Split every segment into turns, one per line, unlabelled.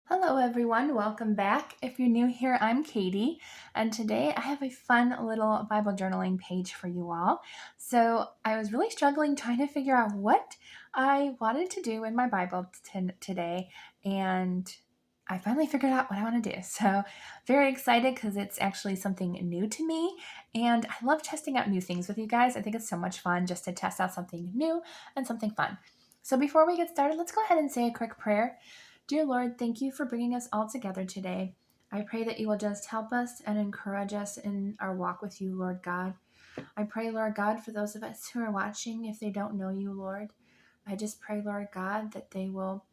Hello everyone, welcome back. If you're new here, I'm Katie, and today I have a fun little Bible journaling page for you all. So I was really struggling trying to figure out what I wanted to do in my Bible today, and I finally figured out what I want to do. So very excited because it's actually something new to me, and I love testing out new things with you guys. I think it's so much fun just to test out something new and something fun. So before we get started, let's go ahead and say a quick prayer. Dear Lord, thank you for bringing us all together today. I pray that you will just help us and encourage us in our walk with you, Lord God. I pray, Lord God, for those of us who are watching, if they don't know you, Lord, I just pray, Lord God, that they will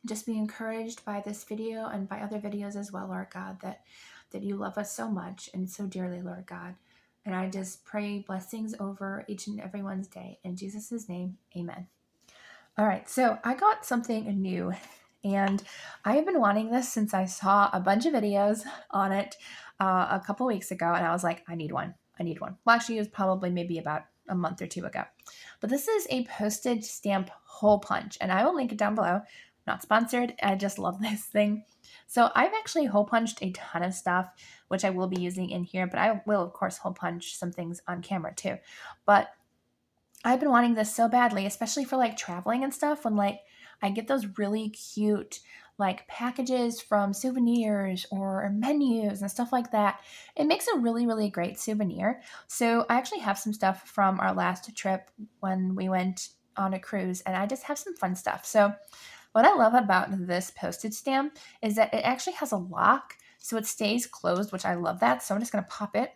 just be encouraged by this video and by other videos as well, Lord God, that you love us so much and so dearly, Lord God. And I just pray blessings over each and everyone's day. In Jesus' name, amen. All right, so I got something new, and I have been wanting this since I saw a bunch of videos on it a couple weeks ago, and I was like, I need one. Well, actually, it was probably maybe about a month or two ago. But this is a postage stamp hole punch, and I will link it down below. Not sponsored. I just love this thing. So I've actually hole punched a ton of stuff, which I will be using in here, but I will, of course, hole punch some things on camera too. But I've been wanting this so badly, especially for like traveling and stuff, when like I get those really cute like packages from souvenirs or menus and stuff like that. It makes a really, really great souvenir. So I actually have some stuff from our last trip when we went on a cruise, and I just have some fun stuff. So what I love about this postage stamp is that it actually has a lock, so it stays closed, which I love that. So I'm just going to pop it,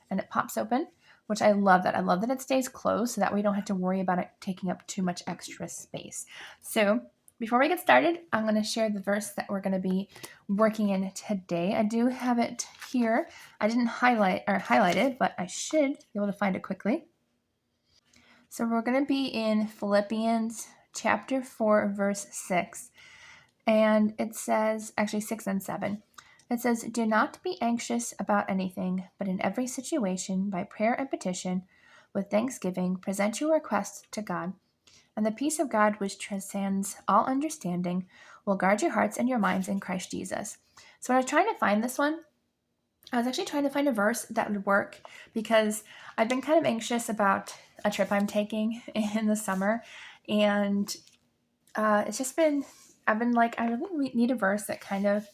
and it pops open, which I love that. I love that it stays closed so that we don't have to worry about it taking up too much extra space. So before we get started, I'm going to share the verse that we're going to be working in today. I do have it here. I didn't highlight it, but I should be able to find it quickly. So we're going to be in Philippians chapter 4, verse 6. And it says, actually 6 and 7. It says, do not be anxious about anything, but in every situation, by prayer and petition, with thanksgiving, present your requests to God. And the peace of God, which transcends all understanding, will guard your hearts and your minds in Christ Jesus. So when I was trying to find this one, I was actually trying to find a verse that would work because I've been kind of anxious about a trip I'm taking in the summer. And it's just been, I've been like, I really need a verse that kind of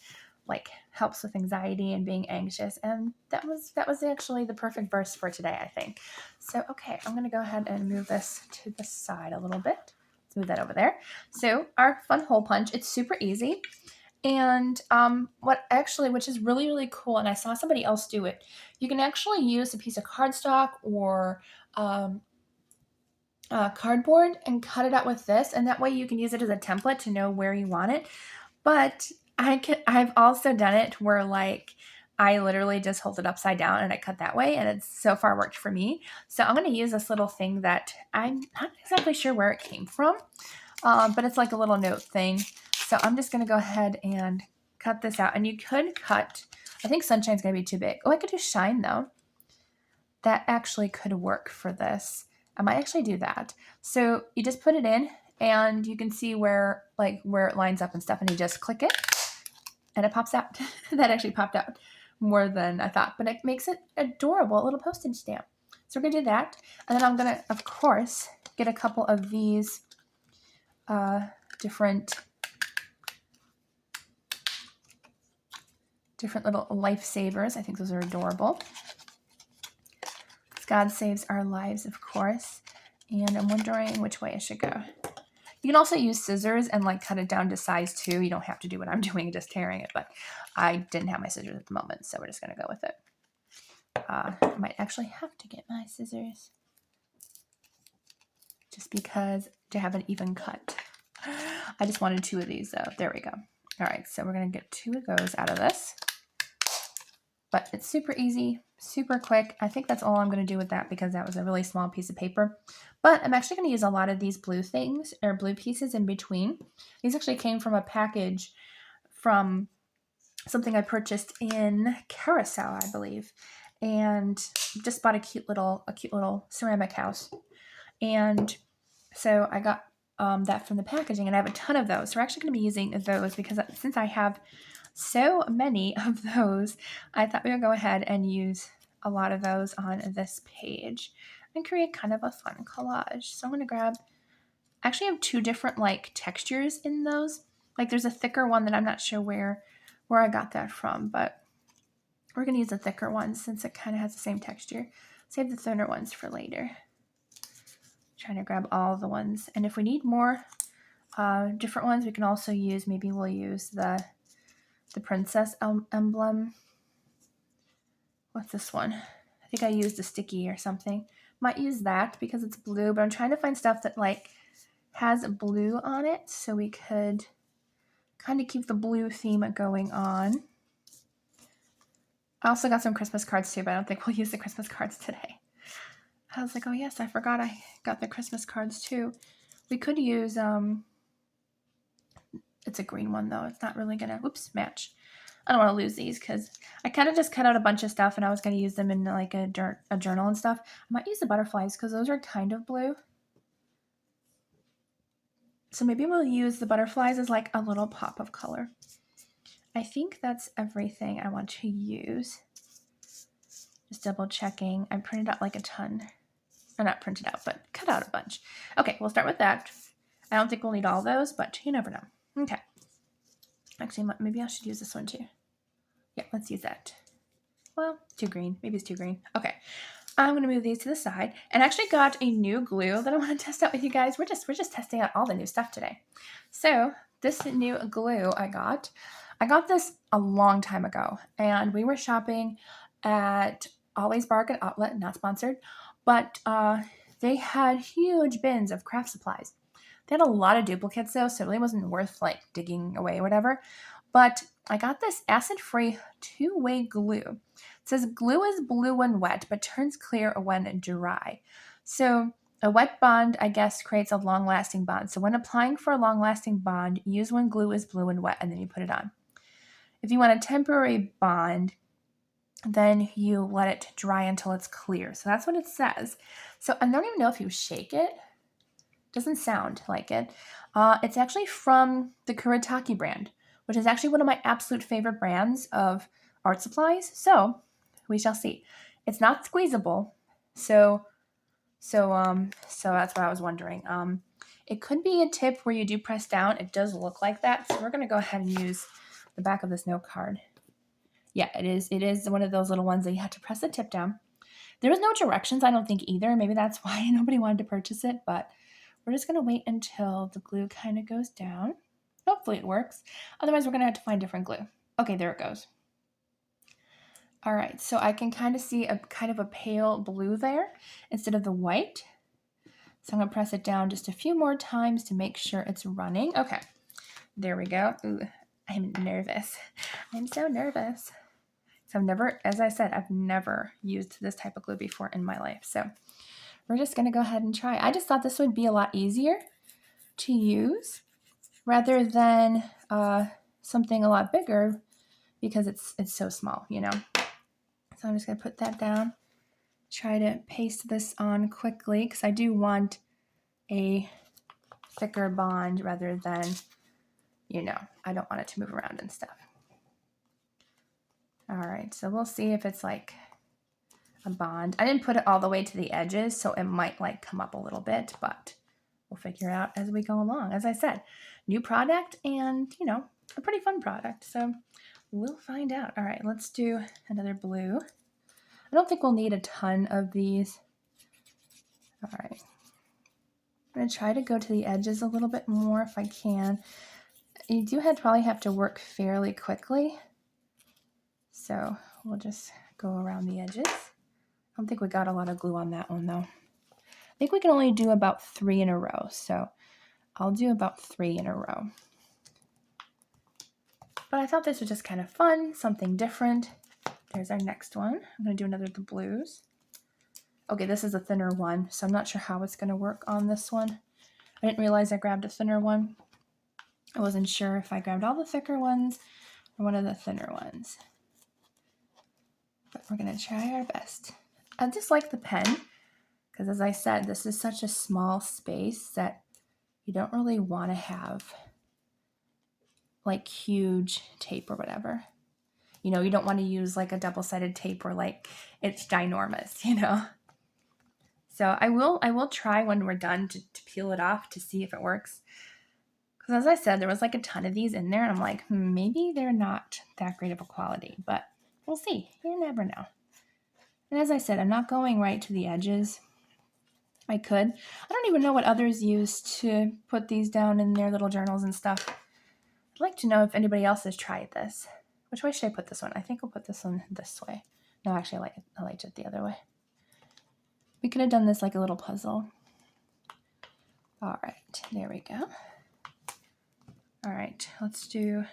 like helps with anxiety and being anxious. And that was actually the perfect verse for today, I think. So, okay, I'm going to go ahead and move this to the side a little bit. Let's move that over there. So our fun hole punch, it's super easy. And which is really, really cool, and I saw somebody else do it, you can actually use a piece of cardstock or cardboard and cut it out with this, and that way you can use it as a template to know where you want it. But I've also done it where like I literally just hold it upside down and I cut that way, and it's so far worked for me. So I'm going to use this little thing that I'm not exactly sure where it came from, but it's like a little note thing. So I'm just going to go ahead and cut this out. And you could cut, I think Sunshine's going to be too big. Oh, I could do Shine though. That actually could work for this. I might actually do that. So you just put it in and you can see where it lines up and stuff, and you just click it and it pops out. That actually popped out more than I thought, but it makes it adorable, a little postage stamp. So we're going to do that. And then I'm going to, of course, get a couple of these different little lifesavers. I think those are adorable. God saves our lives, of course. And I'm wondering which way I should go. You can also use scissors and like cut it down to size 2. You don't have to do what I'm doing, just tearing it, but I didn't have my scissors at the moment, so we're just going to go with it. I might actually have to get my scissors just because to have an even cut. I just wanted 2 of these though. There we go. All right, so we're going to get 2 of those out of this. But it's super easy, super quick. I think that's all I'm going to do with that because that was a really small piece of paper. But I'm actually going to use a lot of these blue things or blue pieces in between. These actually came from a package from something I purchased in Carousel, I believe. And just bought a cute little ceramic house. And so I got that from the packaging, and I have a ton of those. So we're actually going to be using those because since I have so many of those, I thought we would go ahead and use a lot of those on this page and create kind of a fun collage. So I'm going to grab, actually I have two different like textures in those. Like there's a thicker one that I'm not sure where I got that from, but we're going to use the thicker one since it kind of has the same texture. Save the thinner ones for later. Trying to grab all the ones, and if we need more different ones, we can also use, maybe we'll use the princess emblem. What's this one? I think I used a sticky or something. Might use that because it's blue, but I'm trying to find stuff that like has blue on it so we could kind of keep the blue theme going on. I also got some Christmas cards too, but I don't think we'll use the Christmas cards today. I was like, oh yes, I forgot I got the Christmas cards too. We could use, it's a green one though. It's not really gonna, oops, match. I don't want to lose these because I kind of just cut out a bunch of stuff and I was going to use them in like a journal and stuff. I might use the butterflies because those are kind of blue. So maybe we'll use the butterflies as like a little pop of color. I think that's everything I want to use. Just double checking. I printed out like a ton. Or not printed out, but cut out a bunch. Okay, we'll start with that. I don't think we'll need all those, but you never know. Okay. Actually, maybe I should use this one too. Yeah, let's use that. Well, too green. Maybe it's too green. Okay. I'm going to move these to the side, and I actually got a new glue that I want to test out with you guys. We're just testing out all the new stuff today. So this new glue I got this a long time ago, and we were shopping at Always Bargain Outlet, not sponsored, but they had huge bins of craft supplies. They had a lot of duplicates though, so it really wasn't worth like digging away or whatever. But I got this acid-free two-way glue. It says glue is blue when wet, but turns clear when dry. So a wet bond, I guess, creates a long-lasting bond. So when applying for a long-lasting bond, use when glue is blue and wet, and then you put it on. If you want a temporary bond, then you let it dry until it's clear. So that's what it says. So I don't even know if you shake it. Doesn't sound like it. It's actually from the Kuretake brand, which is actually one of my absolute favorite brands of art supplies. So we shall see. It's not squeezable, so that's what I was wondering. It could be a tip where you do press down. It does look like that, so we're gonna go ahead and use the back of this note card. Yeah, it is. It is one of those little ones that you have to press the tip down. There was no directions, I don't think either. Maybe that's why nobody wanted to purchase it, but we're just gonna wait until the glue kind of goes down. Hopefully it works. Otherwise, we're gonna have to find different glue. Okay, there it goes. All right, so I can kind of see a kind of a pale blue there instead of the white. So I'm gonna press it down just a few more times to make sure it's running. Okay, there we go. Ooh, I'm nervous. I'm so nervous. So I've never, as I said, I've never used this type of glue before in my life. So we're just gonna go ahead and try. I just thought this would be a lot easier to use rather than something a lot bigger because it's so small, you know. So I'm just gonna put that down, try to paste this on quickly because I do want a thicker bond rather than, you know, I don't want it to move around and stuff. All right, so we'll see if it's like a bond. I didn't put it all the way to the edges, so it might like come up a little bit, but we'll figure it out as we go along. As I said, new product and, you know, a pretty fun product. So we'll find out. All right, let's do another blue. I don't think we'll need a ton of these. All right. I'm going to try to go to the edges a little bit more if I can. You do probably have to work fairly quickly. So we'll just go around the edges. I don't think we got a lot of glue on that one though. I think we can only do about 3 in a row. So I'll do about 3 in a row. But I thought this was just kind of fun, something different. There's our next one. I'm going to do another of the blues. Okay, this is a thinner one, so I'm not sure how it's going to work on this one. I didn't realize I grabbed a thinner one. I wasn't sure if I grabbed all the thicker ones or one of the thinner ones. But we're going to try our best. I just like the pen because, as I said, this is such a small space that you don't really want to have like huge tape or whatever. You know, you don't want to use like a double-sided tape where like it's ginormous, you know. So I will try when we're done to peel it off to see if it works. Because as I said, there was like a ton of these in there, and I'm like, maybe they're not that great of a quality, but we'll see. You never know. And as I said, I'm not going right to the edges. I could. I don't even know what others use to put these down in their little journals and stuff. I'd like to know if anybody else has tried this. Which way should I put this one? I think I'll put this one this way. No, actually, I liked it the other way. We could have done this like a little puzzle. All right, there we go. All right, let's do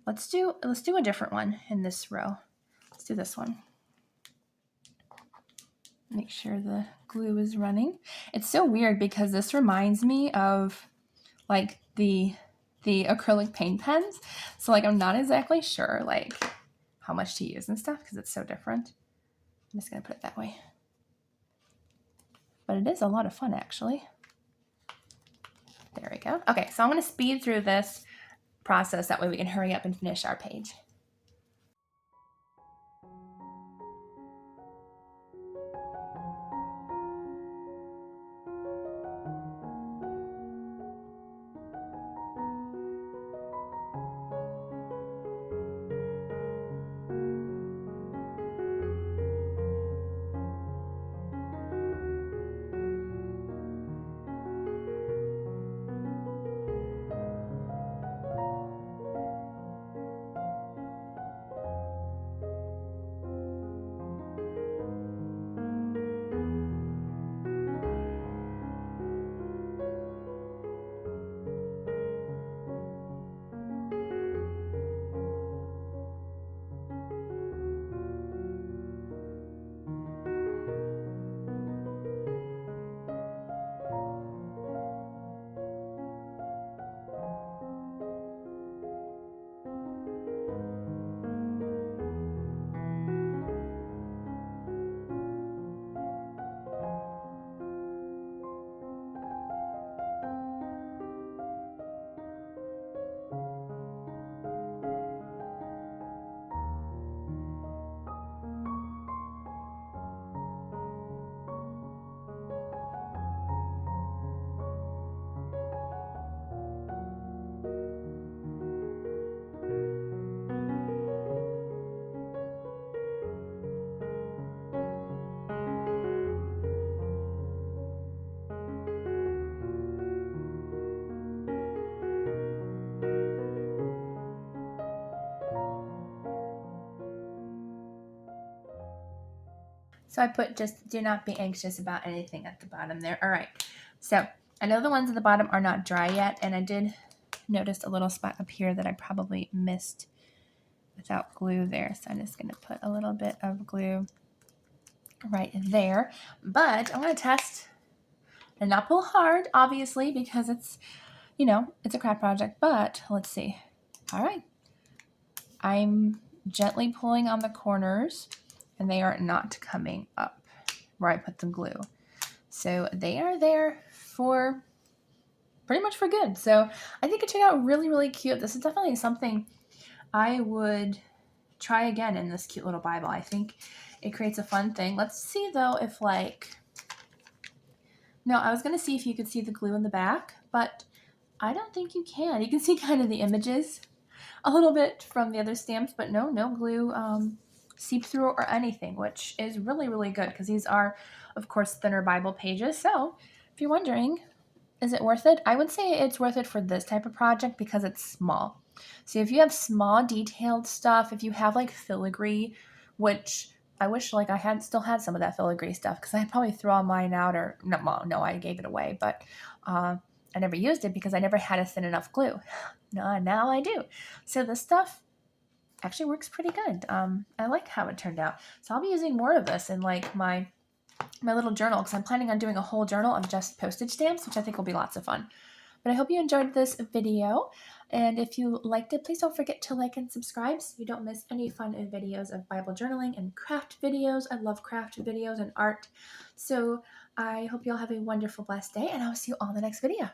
a different one in this row. Let's do this one. Make sure the glue is running. It's so weird because this reminds me of like the acrylic paint pens. So like I'm not exactly sure like how much to use and stuff because it's so different. I'm just gonna put it that way. But it is a lot of fun actually. There we go. Okay, so I'm gonna speed through this process. That way we can hurry up and finish our page. So I put just do not be anxious about anything at the bottom there. All right. So I know the ones at the bottom are not dry yet, and I did notice a little spot up here that I probably missed without glue there. So I'm just going to put a little bit of glue right there. But I'm going to test and not pull hard, obviously, because it's, you know, it's a craft project. But let's see. All right. I'm gently pulling on the corners, and they are not coming up where I put the glue. So they are there for pretty much for good. So I think it turned out really, really cute. This is definitely something I would try again in this cute little Bible. I think it creates a fun thing. Let's see though if like, no, I was going to see if you could see the glue in the back, but I don't think you can. You can see kind of the images a little bit from the other stamps, but no glue seep through or anything, which is really, really good because these are, of course, thinner Bible pages. So if you're wondering, is it worth it? I would say it's worth it for this type of project because it's small. So if you have small detailed stuff, if you have like filigree, which I wish like I still had some of that filigree stuff because I'd probably throw all mine out or no, I gave it away, but I never used it because I never had a thin enough glue. Now I do. So this stuff actually works pretty good. I like how it turned out. So I'll be using more of this in like my little journal because I'm planning on doing a whole journal of just postage stamps, which I think will be lots of fun. But I hope you enjoyed this video. And if you liked it, please don't forget to like and subscribe so you don't miss any fun videos of Bible journaling and craft videos. I love craft videos and art. So I hope you all have a wonderful, blessed day, and I'll see you all in the next video.